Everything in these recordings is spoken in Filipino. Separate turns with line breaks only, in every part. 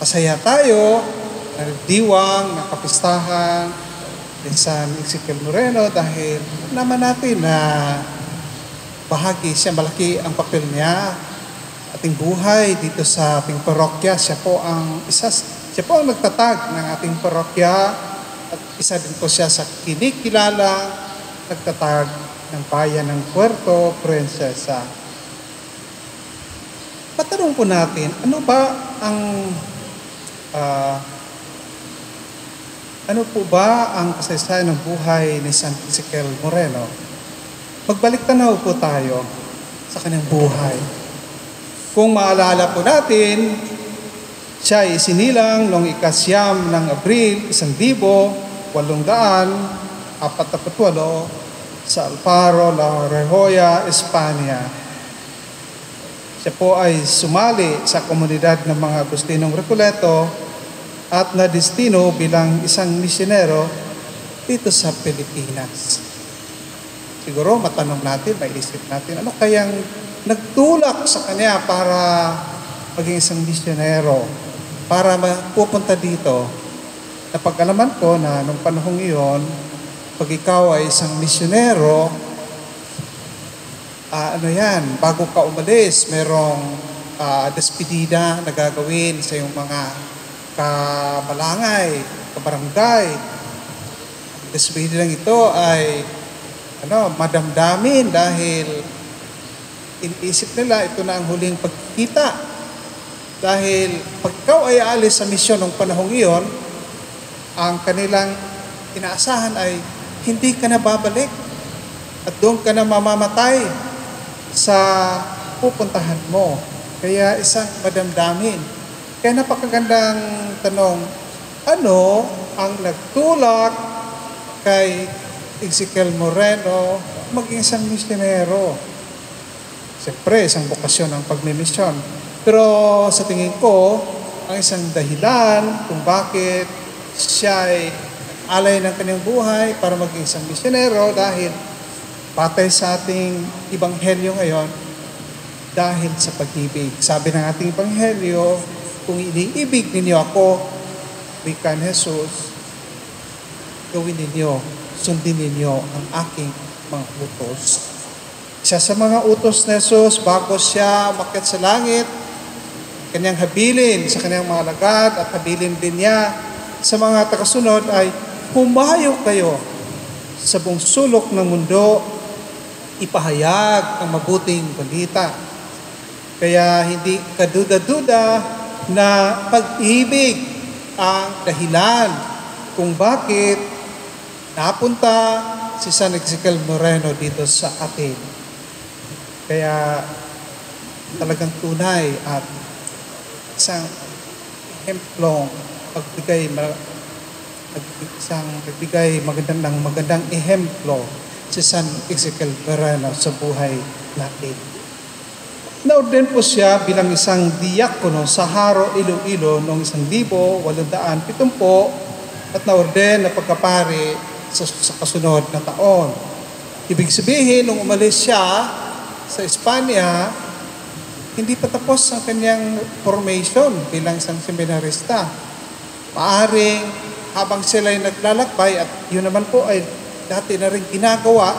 Pasaya tayo, nagdiwang, nakapistahan ni San Ezekiel Moreno dahil naman natin na bahagi siya, malaki ang papel niya ating buhay dito sa ating parokya. Siya po ang nagtatag ng ating parokya at isa din po siya sa kinikilalang nagtatag ng bayan ng Puerto Princesa. Patanong po natin, ano po ba ang kasaysayan ng buhay ni San Ezekiel Moreno? Magbalik tanaw po tayo sa kanyang buhay. Kung maalala po natin, siya ay isinilang noong 9 ng Abril, 1848 sa Alfaro, La Rejoya, Espanya. Siya po ay sumali sa komunidad ng mga Agustinong Recoleto at nadestino bilang isang misyonero dito sa Pilipinas. Siguro matanong natin, maiisip natin, ano kayang nagtulak sa kanya para maging isang misyonero, para pupunta dito? Napag-alaman ko na nung panahong iyon, pag ikaw ay isang misyonero, bago ka umalis, merong despedida na gagawin sa iyong mga kabalangay, kabarangay. Ang despedida ito ay madamdamin dahil iniisip nila ito na ang huling pagkikita. Dahil pag ikaw ay aalis sa misyon ng panahong iyon, ang kanilang inaasahan ay hindi ka na babalik at doon ka na mamamatay sa pupuntahan mo. Kaya isang madamdamin. Kaya napakagandang tanong, ano ang nagtulak kay Ezekiel Moreno maging isang misyonero? Siyempre, isang bokasyon ang pagmimisyon. Pero sa tingin ko, ang isang dahilan kung bakit siya ay alay ng kanyang buhay para maging isang misyonero dahil patay sa ating Ebanghelyo ngayon dahil sa pag-ibig. Sabi ng ating Ebanghelyo, kung iniibig ninyo ako, wika ni Jesus, gawin ninyo, sundin ninyo ang aking mga utos. Isa sa mga utos ni Jesus, bago siya umakyat sa langit, kanyang habilin sa kanyang mga alagad at habilin din niya sa mga tagasunod ay humayo kayo sa buong sulok ng mundo, ipahayag ang mabuting balita. Kaya hindi kaduda-duda na pag-ibig ang dahilan kung bakit napunta si San Ezekiel Moreno dito sa atin. Kaya talagang tunay at isang ehemplong nagbigay magandang ehemplo si San Ezekiel Moreno sa buhay natin. Naorden po siya bilang isang diakono sa Haro, Iloilo noong 1870 at naorden na pagkapari sa kasunod na taon. Ibig sabihin, nung umalis siya sa Espanya, hindi pa tapos ang kanyang formation bilang isang seminarista. Maaring habang sila ay naglalakbay, at yun naman po ay dati na rin ginagawa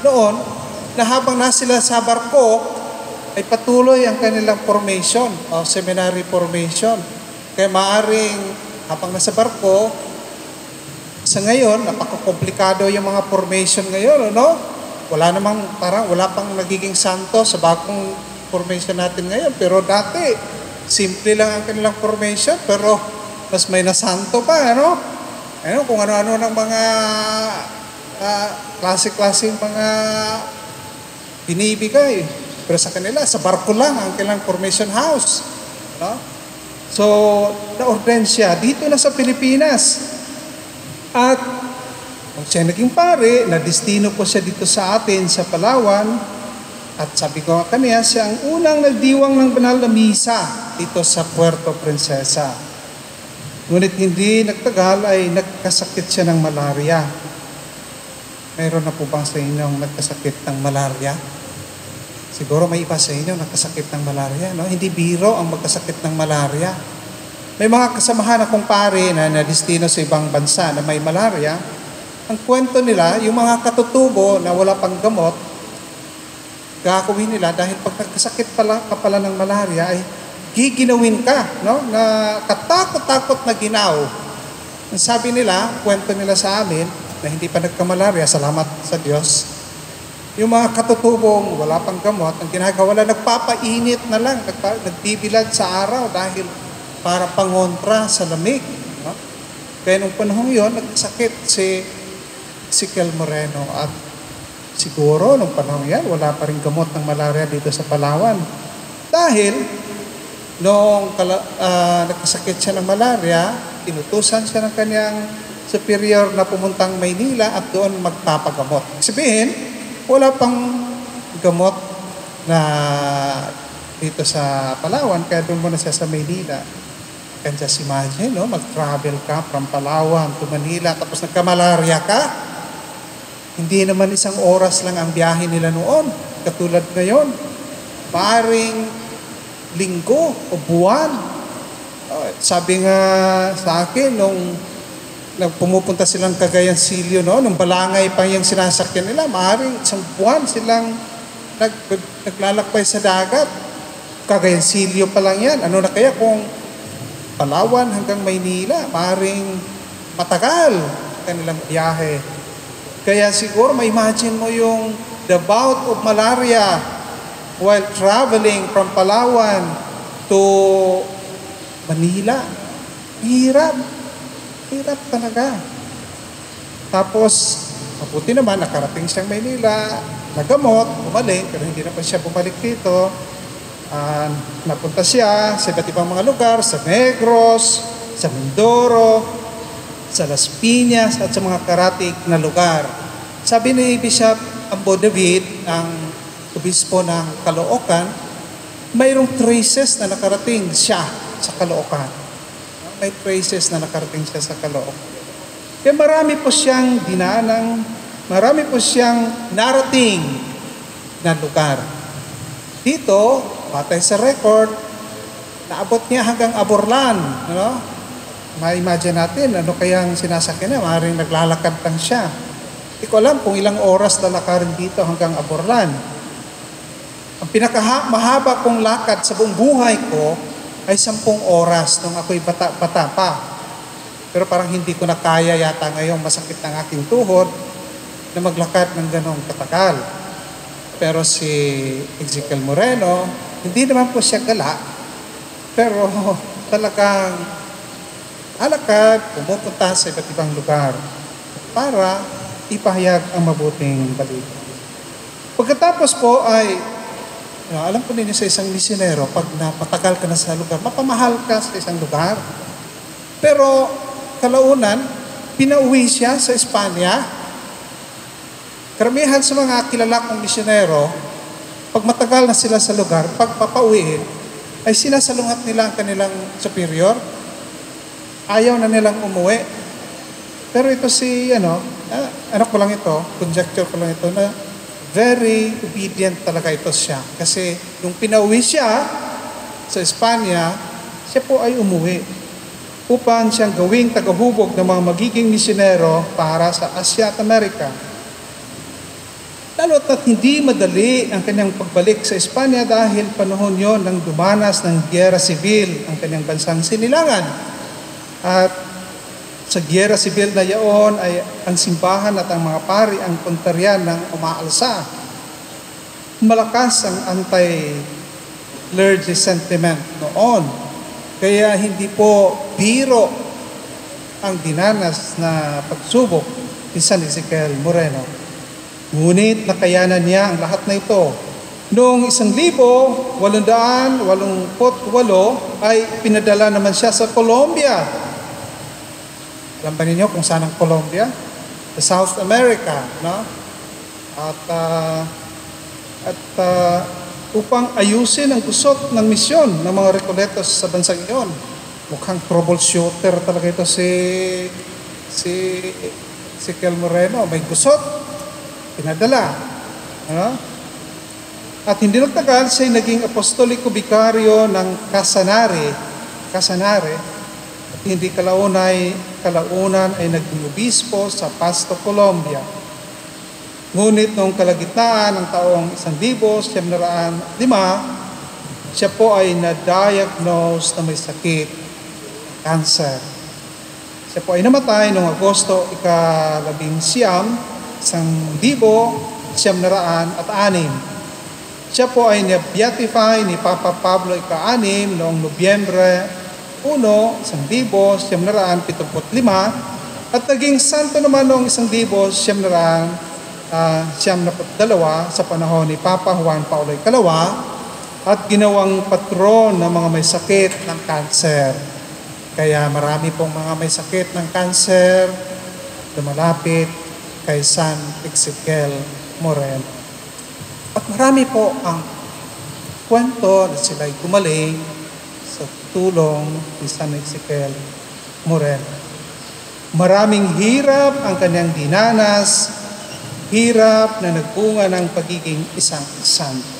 noon, na habang nasila sa barko, ay patuloy ang kanilang formation o seminary formation. Kaya maaring habang nasa barko, sa ngayon, napakakomplikado yung mga formation ngayon, ano? Wala pang nagiging santo sa bagong formation natin ngayon. Pero dati, simple lang ang kanilang formation, pero mas may nasanto pa, ano? Kung ano-ano ng mga klase-klaseng mga binibigay. Pero sa kanila, sa barko lang ang kanilang formation house. No? So, na-ordain siya dito na sa Pilipinas. At kung siya naging pare, na-destino po siya dito sa atin, sa Palawan. At sabi ko kaniya, siya ang unang nagdiwang ng banal na misa dito sa Puerto Princesa. Ngunit hindi nagtagal ay nagkasakit siya ng malaria. Mayroon na po bang sa inyong nagkasakit ng malaria? Siguro may iba sa inyo nakasakit ng malaria, no? Hindi biro ang magkasakit ng malaria. May mga kasamahan akong pare na nadistino sa ibang bansa na may malaria. Ang kwento nila, yung mga katutubo na wala pang gamot, gagawin nila dahil pag nagkasakit ka pala ng malaria ay giginawin ka, no? Na katakot-takot na ginaw. Ang sabi nila, kwento nila sa amin, na hindi pa nagkamalarya, salamat sa Diyos. Yung mga katutubong, wala pang gamot, ang ginagawa na nagpapainit na lang, nagbibilad sa araw dahil para pangontra sa lamig. No? Kaya nung panahon yun, nagsakit si Kel Moreno at siguro nung panahon yan, wala pa rin gamot ng malaria dito sa Palawan. Dahil nung nagkasakit siya ng malaria, inutusan siya ng kanyang superior na pumuntang Maynila at doon magpapagamot. Sabihin, wala pang gamot na dito sa Palawan, kaya doon muna siya sa Maynila. Can just imagine, no? Mag-travel ka from Palawan to Manila, tapos nagkamalarya ka. Hindi naman isang oras lang ang biyahe nila noon, katulad ngayon. Paring linggo o buwan. Sabi nga sa akin, nung pumupunta silang Cagayan Silio, no? Nung balangay pa yung sinasakyan nila, maaaring isang buwan silang naglalakbay sa dagat. Cagayan Silio pa lang yan. Ano na kaya kung Palawan hanggang Maynila, maaaring matagal kanilang biyahe. Kaya siguro ma-imagine mo yung the bout of malaria while traveling from Palawan to Manila. Hirap. Hirap talaga. Tapos, mabuti naman, nakarating siyang Maynila, nagamot, bumalik, pero hindi na pa siya bumalik dito. Napunta siya sa iba't ibang mga lugar, sa Negros, sa Mindoro, sa Las Piñas, at sa mga karatig na lugar. Sabi ni Bishop Ambo David, ang obispo ng Caloocan, mayroong traces na nakarating siya sa Caloocan. May traces na nakarating siya sa Caloocan. Kaya marami po siyang dinanang, marami po siyang narating na lugar. Dito, batay sa record, naabot niya hanggang Aborlan. No? Ma-imagine natin, ano kayang sinasakyan niya? Maaaring naglalakad lang siya. Hindi ko alam kung ilang oras na lakarin dito hanggang Aborlan. Ang pinakamahaba kong lakad sa buong buhay ko ay 10 oras nung ako'y bata pa. Pero parang hindi ko na kaya yata ngayong masakit ng aking tuhod na maglakad ng ganong katagal. Pero si Ezekiel Moreno, hindi naman po siya gala, pero talagang alakad, pumupunta sa iba't ibang lugar para ipahayag ang mabuting balita. Pagkatapos po ay, alam po ninyo sa isang misyonero, pag napatagal ka na sa lugar, mapamahal ka sa isang lugar. Pero kalaunan, pinauwi siya sa Espanya. Karamihan sa mga kilala kong misyonero, pag matagal na sila sa lugar, pag papauwiin, ay sinasalungat nila ang kanilang superior. Ayaw na nilang umuwi. Pero ito si, anak ko lang ito, conjecture ko lang ito, na very obedient talaga ito siya. Kasi nung pinauwi siya sa Espanya, siya po ay umuwi upang siyang gawing tagahubog ng mga magiging misyonero para sa Asia at Amerika. Lalo't at hindi madali ang kanyang pagbalik sa Espanya dahil panahon yon nang dumanas ng Giyera Sibil ang kanyang bansang sinilangan. At sa Giyera Sibil na yaon ay ang simbahan at ang mga pari ang kontraryan ng umaalsa. Malakas ang anti-clergy sentiment noon. Kaya hindi po biro ang dinanas na pagsubok ni San Ezekiel Moreno. Ngunit nakayanan niya ang lahat na ito. Noong 1888 ay pinadala naman siya sa Colombia. Alam ba ninyo kung saan ang Colombia? Sa South America, no? At upang ayusin ang gusot ng misyon ng mga Recoletos sa bansang iyon. Mukhang troubleshooter talaga ito si Kel Moreno. May gusot, pinadala. Ano? At hindi nagtagal, siya'y naging apostoliko bikaryo ng Casanare. At hindi kalaunan ay naging obispo sa Pasto, Colombia. Ngunit noong kalagitnaan ng taong 1905, siya po ay na-diagnose na may sakit, cancer. Siya po ay namatay noong Agosto 1906. Siya po ay na-beatify ni Papa Pablo ika-6 noong Nobyembre 1, 1975 at naging santo naman noong 1992 sa panahon ni Papa Juan Paulo II at ginawang patron ng mga may sakit ng kanser. Kaya marami pong mga may sakit ng kanser lumalapit kay San Ezequiel Moreno. At marami po ang kwento na sila'y gumaling sa tulong ni San Ezequiel Moreno. Maraming hirap ang kanyang dinanas, hirap na nagbunga ng pagiging isang santo.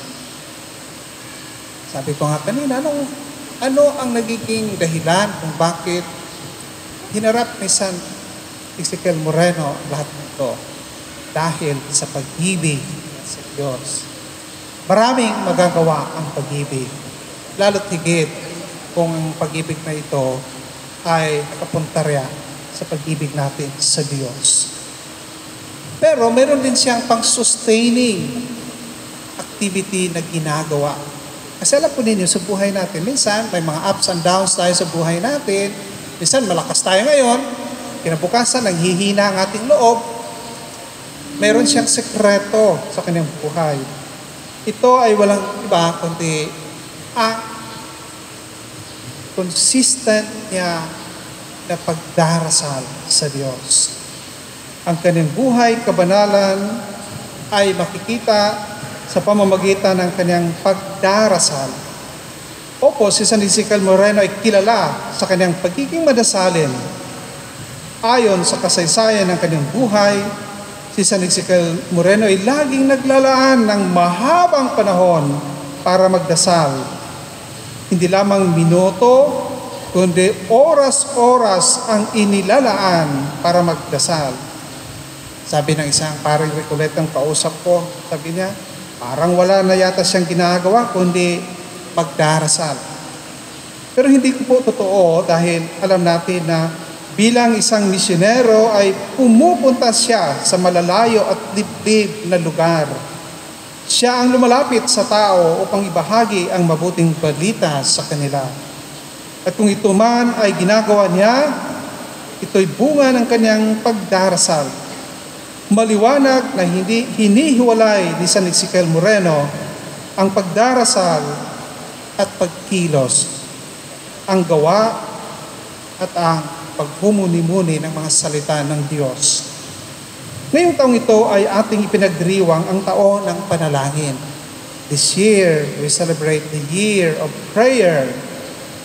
Sabi ko nga kanina, ano ang nagiging dahilan kung bakit hinarap ni San Ezequiel Moreno lahat nito? Dahil sa pag-ibig sa Diyos. Maraming magagawa ang pag-ibig. Lalo't higit kung ang pag-ibig na ito ay nakapuntarya sa pag-ibig natin sa Diyos. Pero meron din siyang pang-sustaining activity na ginagawa. Kasi alam po ninyo, sa buhay natin, minsan may mga ups and downs tayo sa buhay natin. Minsan malakas tayo ngayon, kinabukasan naghihina ang ating loob. Meron siyang sekreto sa kanyang buhay. Ito ay walang iba kundi ang consistent niya na pagdarasal sa Diyos. Ang kanyang buhay, kabanalan ay makikita sa pamamagitan ng kanyang pagdarasal. Opo, si San Ezequiel Moreno ay kilala sa kanyang pagiging madasalin. Ayon sa kasaysayan ng kanyang buhay, si San Ezequiel Moreno ay laging naglalaan ng mahabang panahon para magdasal. Hindi lamang minuto, kundi oras-oras ang inilalaan para magdasal. Sabi ng isang parang Recoletang kausap ko, sabi niya, parang wala na yata siyang ginagawa kundi magdarasal. Pero hindi ko po totoo dahil alam natin na bilang isang misyonero ay pumupunta siya sa malalayo at liblib na lugar. Siya ang lumalapit sa tao upang ibahagi ang mabuting balita sa kanila. At kung ito man ay ginagawa niya, ito'y bunga ng kanyang pagdarasal. Maliwanag na hindi hinihiwalay ni San Ezequiel Moreno ang pagdarasal at pagkilos, ang gawa at ang paghumuni-muni ng mga salita ng Diyos. Ngayong taong ito ay ating ipinagdiriwang ang taon ng panalangin. This year, we celebrate the year of prayer.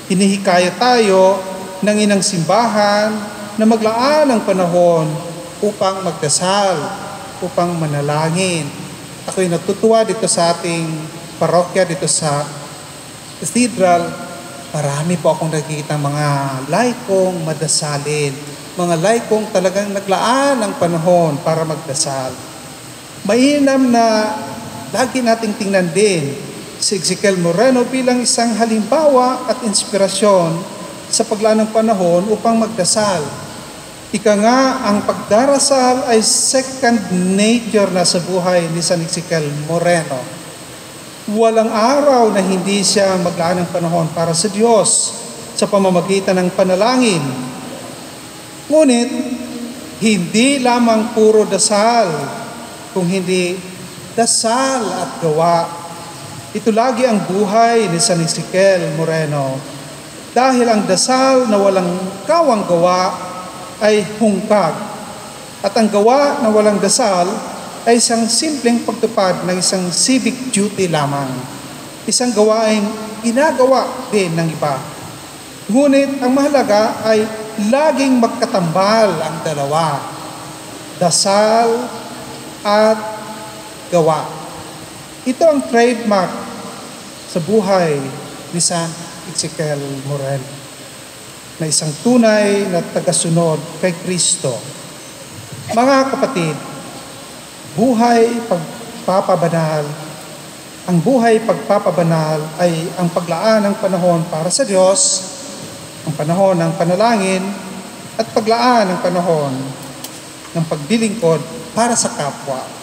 Hinihikayat tayo ng inang simbahan na maglaan ng panahon upang magdasal, upang manalangin. Ako'y natutuwa dito sa ating parokya, dito sa cathedral. Marami po akong nakikita mga laikong madasalin. Mga laikong talagang naglaan ng panahon para magdasal. Mainam na lagi nating tingnan din si Ezequiel Moreno bilang isang halimbawa at inspirasyon sa paglaan ng panahon upang magdasal. Ika nga, ang pagdarasal ay second nature na sa buhay ni San Ezequiel Moreno. Walang araw na hindi siya maglaan ng panahon para sa Diyos sa pamamagitan ng panalangin. Ngunit, hindi lamang puro dasal, kung hindi dasal at gawa. Ito lagi ang buhay ni San Ezequiel Moreno. Dahil ang dasal na walang kawang gawa ay hungkag. At ang gawa na walang dasal ay isang simpleng pagtupad ng isang civic duty lamang. Isang gawain ginagawa din ng iba. Ngunit ang mahalaga ay laging magkatambal ang dalawa. Dasal at gawa. Ito ang trademark sa buhay ni San Ezekiel Moreno, na isang tunay na tagasunod kay Kristo. Mga kapatid, buhay pagpapabanal, ang buhay pagpapabanal ay ang paglaan ng panahon para sa Diyos, ang panahon ng panalangin, at paglaan ng panahon ng pagdilingkod para sa kapwa.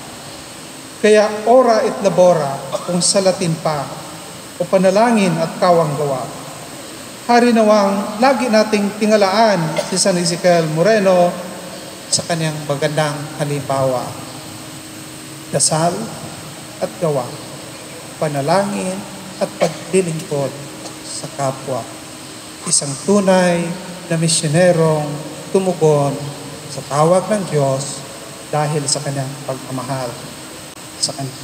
Kaya ora et labora, kung sa Latin pa, o panalangin at kawang gawa. Hari nawang lagi nating tingalaan si San Ezekiel Moreno sa kanyang magandang halimbawa. Dasal at gawa, panalangin at pagdilingkod sa kapwa. Isang tunay na misyonerong tumugon sa tawag ng Diyos dahil sa kanyang pagmamahal sa kanya.